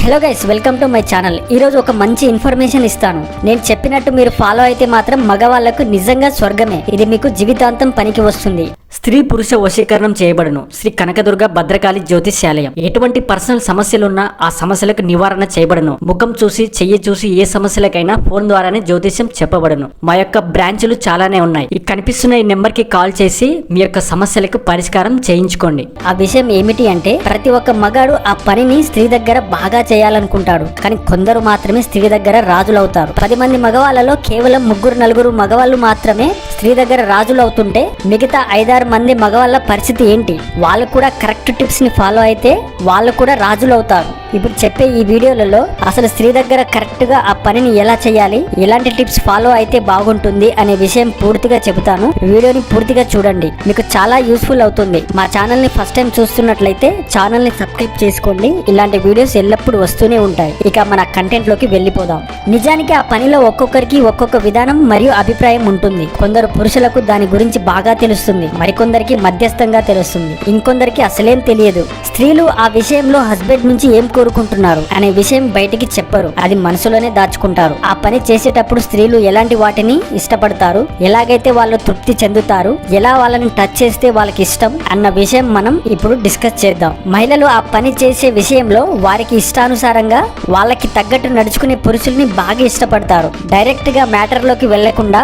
Hello guys, welcome to my channel. ఈరోజు ఒక మంచి ఇన్ఫర్మేషన్ ఇస్తాను. నేను చెప్పినట్టు మీరు ఫాలో అయితే మాత్రం మగవాళ్లకు నిజంగా స్వర్గమే. ఇది మీకు జీవితాంతం పనికి వస్తుంది. స్త్రీ పురుష వశీకరణం చేయబడును. శ్రీ కనకదుర్గ భద్రకాళి జ్యోతిష్యాలయం. ఎటువంటి పర్సనల్ సమస్యలున్నా ఆ సమస్యలకు నివారణ చేయబడును. ముఖం చూసి చెయ్యి చూసి ఏ సమస్యలకైనా ఫోన్ ద్వారానే జ్యోతిష్యం చెప్పబడును. మా యొక్క బ్రాంచ్లు చాలానే ఉన్నాయి. ఈ కనిపిస్తున్న ఈ నెంబర్ కి కాల్ చేసి మీ యొక్క సమస్యలకు పరిష్కారం చేయించుకోండి. ఆ విషయం ఏమిటి అంటే, ప్రతి ఒక్క మగాడు ఆ పనిని స్త్రీ దగ్గర బాగా చేయాలనుకుంటాడు. కానీ కొందరు మాత్రమే స్త్రీ దగ్గర రాజులవుతారు. 10 మంది మగవాళ్ళలో కేవలం 3-4 మగవాళ్ళు మాత్రమే స్త్రీ దగ్గర రాజులు అవుతుంటే మిగతా 5-6 మంది మగవాళ్ళ పరిస్థితి ఏంటి? వాళ్ళు కూడా కరెక్ట్ టిప్స్ ని ఫాలో అయితే వాళ్ళు కూడా రాజులు అవుతారు. ఇప్పుడు చెప్పే ఈ వీడియోలలో అసలు స్త్రీ దగ్గర కరెక్ట్ గా ఆ పనిని ఎలా చేయాలి, ఎలాంటి టిప్స్ ఫాలో అయితే బాగుంటుంది అనే విషయం పూర్తిగా చెబుతాను. వీడియోని పూర్తిగా చూడండి, మీకు చాలా యూస్ఫుల్ అవుతుంది. మా ఛానల్ ని ఫస్ట్ టైం చూస్తున్నట్లయితే ఛానల్ ని సబ్స్క్రైబ్ చేసుకోండి. ఇలాంటి వీడియోస్ ఎల్లప్పుడూ వస్తూనే ఉంటాయి. ఇక మన కంటెంట్ లోకి వెళ్ళిపోదాం. నిజానికి ఆ పనిలో ఒక్కొక్కరికి ఒక్కొక్క విధానం మరియు అభిప్రాయం ఉంటుంది. కొందరు పురుషులకు దాని గురించి బాగా తెలుస్తుంది, మరికొందరికి మధ్యస్థంగా తెలుస్తుంది, ఇంకొందరికి అసలేం తెలియదు. స్త్రీలు ఆ విషయంలో హస్బెండ్ నుంచి ఏం కోరుకుంటున్నారు అనే విషయం బయటికి చెప్పరు, అది మనసులోనే దాచుకుంటారు. ఆ పని చేసేటప్పుడు స్త్రీలు ఎలాంటి వాటిని ఇష్టపడతారు, ఎలాగైతే వాళ్ళు తృప్తి చెందుతారు, ఎలా వాళ్ళని టచ్ చేస్తే వాళ్ళకి ఇష్టం అన్న విషయం మనం ఇప్పుడు డిస్కస్ చేద్దాం. మహిళలు ఆ పని చేసే విషయంలో వారికి ఇష్టానుసారంగా వాళ్ళకి తగ్గట్టు నడుచుకునే పురుషుల్ని బాగా ఇష్టపడతారు. డైరెక్ట్ గా మ్యాటర్ లోకి వెళ్లకుండా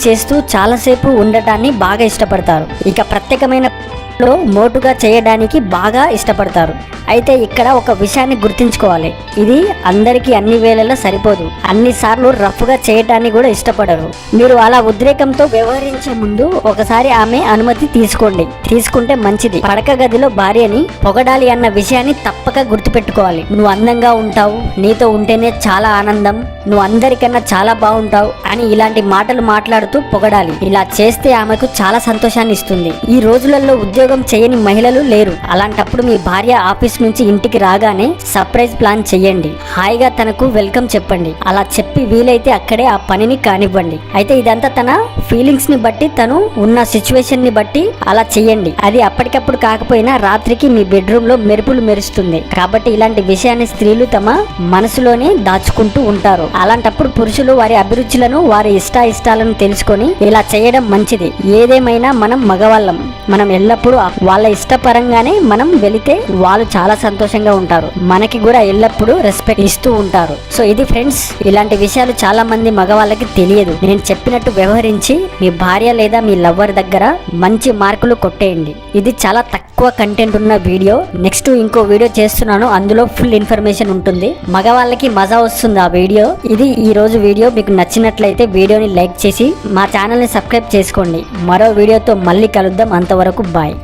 చేస్తూ చాలాసేపు ఉండటాన్ని బాగా ఇష్టపడతారు. ఇక ప్రత్యేకమైన మోటుగా చేయడానికి బాగా ఇష్టపడతారు. అయితే ఇక్కడ ఒక విషయాన్ని గుర్తుంచుకోవాలి, ఇది అందరికీ అన్ని వేళలా సరిపోదు. అన్నిసార్లు రఫ్ గా చేయటాన్ని కూడా ఇష్టపడరు. మీరు అలా ఉద్రేకంతో వ్యవహరించే ముందు ఒకసారి ఆమె అనుమతి తీసుకోండి. తీసుకుంటే మంచిది. పడక గదిలో భార్యని పొగడాలి అన్న విషయాన్ని తప్పక గుర్తుపెట్టుకోవాలి. నువ్వు అందంగా ఉంటావు, నీతో ఉంటేనే చాలా ఆనందం, నువ్వు అందరికన్నా చాలా బాగుంటావు అని ఇలాంటి మాటలు మాట్లాడుతూ పొగడాలి. ఇలా చేస్తే ఆమెకు చాలా సంతోషాన్ని ఇస్తుంది. ఈ రోజులలో ఉద్యోగం చేయని మహిళలు లేరు. అలాంటప్పుడు మీ భార్య ఆఫీస్ నుంచి ఇంటికి రాగానే సర్ప్రైజ్ ప్లాన్ చేయండి. హాయిగా తనకు వెల్కమ్ చెప్పండి. అలా చెప్పి వీలైతే అక్కడే ఆ పనిని కానివ్వండి. అయితే ఇదంతా తన ఫీలింగ్స్ ని బట్టి, తను ఉన్న సిచ్యువేషన్ ని బట్టి అలా చెయ్యండి. అది అప్పటికప్పుడు కాకపోయినా రాత్రికి మీ బెడ్రూమ్ లో మెరుపులు మెరుస్తుంది. కాబట్టి ఇలాంటి విషయాన్ని స్త్రీలు తమ మనసులోనే దాచుకుంటూ ఉంటారు. అలాంటప్పుడు పురుషులు వారి అభిరుచులను, వారి ఇష్టాలను తెలుసుకొని ఇలా చేయడం మంచిది. ఏదేమైనా మనం మగవాళ్ళం, మనం ఎల్లప్పుడూ వాళ్ళ ఇష్టపరంగానే మనం వెళితే వాళ్ళు చాలా సంతోషంగా ఉంటారు. మనకి కూడా ఎల్లప్పుడూ రెస్పెక్ట్ ఇస్తూ ఉంటారు. సో ఇది ఫ్రెండ్స్, ఇలాంటి విషయాలు చాలా మంది మగవాళ్ళకి తెలియదు. నేను చెప్పినట్టు వ్యవహరించి మీ భార్య లేదా మీ లవ్వర్ దగ్గర మంచి మార్కులు కొట్టేయండి. ఇది చాలా తక్కువ కంటెంట్ ఉన్న వీడియో. నెక్స్ట్ ఇంకో వీడియో చేస్తున్నాను, అందులో ఫుల్ ఇన్ఫర్మేషన్ ఉంటుంది. మగవాళ్ళకి మజా వస్తుంది ఆ వీడియో. ఇది ఈ రోజు వీడియో. మీకు నచ్చినట్లయితే వీడియోని లైక్ చేసి మా ఛానల్ ని సబ్స్క్రైబ్ చేసుకోండి. మరో వీడియోతో మళ్ళీ కలుద్దాం. అంతవరకు బాయ్.